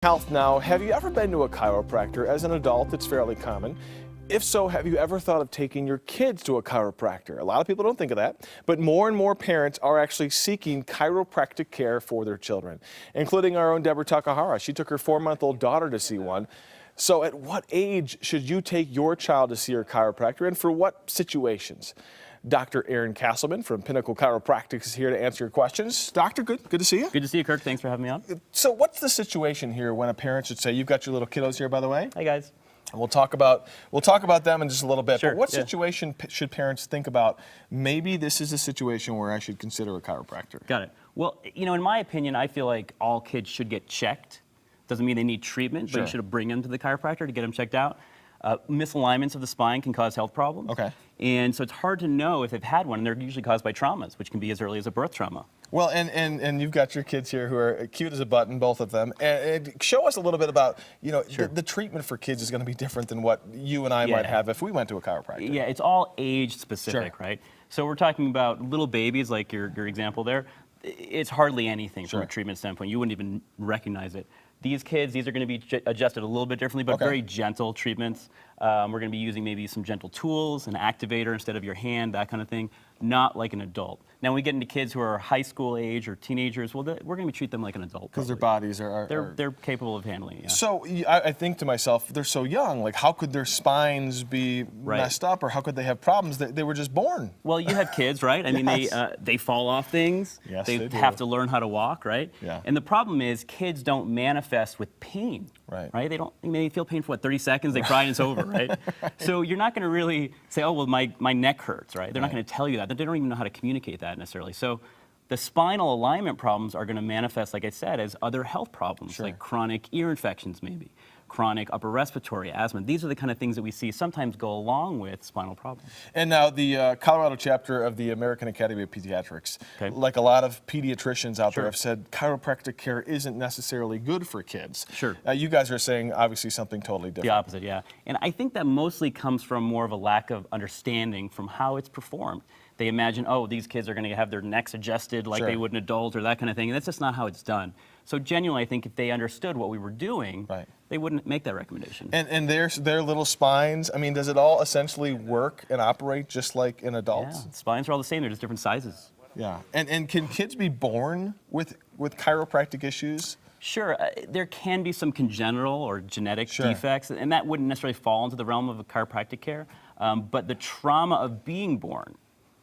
health now. Have you ever been to a chiropractor? As an adult, it's fairly common. If so, have you ever thought of taking your kids to a chiropractor? A lot of people don't think of that, but more and more parents are actually seeking chiropractic care for their children, including our own Deborah Takahara. She took her 4-month-old daughter to see one. So at what age should you take your child to see your chiropractor, and for what situations? Dr. Aaron Casselman from Pinnacle Chiropractic is here to answer your questions. Doctor, good to see you. Good to see you, Kirk. Thanks for having me on. So what's the situation here when a parent should say, you've got your little kiddos here, by the way? Hi, guys. And we'll talk about them in just a little bit. Sure, but what yeah. situation should parents think about? Maybe this is a situation where I should consider a chiropractor. Got it. Well, you know, in my opinion, I feel like all kids should get checked. Doesn't mean they need treatment, Sure. but you should bring them to the chiropractor to get them checked out. Misalignments of the spine can cause health problems. Okay. And so it's hard to know if they've had one, and they're usually caused by traumas, which can be as early as a birth trauma. Well, and you've got your kids here who are cute as a button, both of them. And show us a little bit about, you know, Sure. the treatment for kids is going to be different than what you and I Yeah. might have if we went to a chiropractor. Yeah, it's all age specific, Sure. right? So we're talking about little babies, like your example there. It's hardly anything Sure. from a treatment standpoint. You wouldn't even recognize it. These kids, these are going to be adjusted a little bit differently, but Okay. very gentle treatments. We're going to be using maybe some gentle tools, an activator instead of your hand, that kind of thing, not like an adult. Now, when we get into kids who are high school age or teenagers, well, we're going to treat them like an adult. Because their probably. bodies are... They're capable of handling it. Yeah. So I think to myself, they're so young. Like, how could their spines be Right. messed up, or how could they have problems? They were just born. Well, you have kids, right? I mean, Yes. they fall off things. Yes, they they do. have to learn how to walk, right? Yeah. And the problem is kids don't manifest with pain. Right. Right? They may feel pain for what, 30 seconds, they cry and it's over, right? So you're not going to really say, oh, well, my neck hurts, right? They're not Right. going to tell you that. They don't even know how to communicate that necessarily. So the spinal alignment problems are going to manifest, like I said, as other health problems, Sure. like chronic ear infections maybe, chronic upper respiratory asthma. These are the kind of things that we see sometimes go along with spinal problems. And now the Colorado chapter of the American Academy of Pediatrics, Okay. like a lot of pediatricians out Sure. there have said, chiropractic care isn't necessarily good for kids. Sure. You guys are saying obviously something totally different. The opposite, yeah. And I think that mostly comes from more of a lack of understanding from how it's performed. They imagine, oh, these kids are going to have their necks adjusted like Sure. they would an adult or that kind of thing. And that's just not how it's done. So genuinely, I think if they understood what we were doing, Right. they wouldn't make that recommendation. And their little spines, I mean, does it all essentially work and operate just like in yeah, adults? spines are all the same. They're just different sizes. Yeah. And can kids be born with chiropractic issues? Sure, there can be some congenital or genetic Sure. defects, and that wouldn't necessarily fall into the realm of a chiropractic care. But the trauma of being born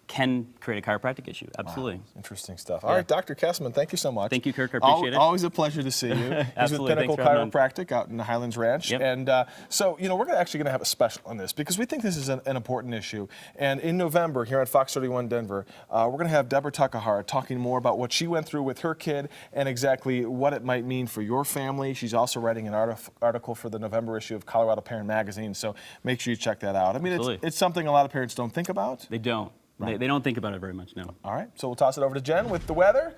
can create a chiropractic issue. Absolutely. Wow, interesting stuff. All right, Dr. Kessman, thank you so much. Thank you, Kirk. I appreciate it. Always a pleasure to see you. He's with Absolutely. Pinnacle Thanks for having me on. Chiropractic out in the Highlands Ranch. Yep. And so, you know, we're actually going to have a special on this because we think this is an important issue. And in November, here at Fox 31 Denver, we're going to have Deborah Takahara talking more about what she went through with her kid and exactly what it might mean for your family. She's also writing an article for the November issue of Colorado Parent Magazine, so make sure you check that out. I mean, it's something a lot of parents don't think about. They don't. Right. They don't think about it very much, no. All right, so we'll toss it over to Jen with the weather.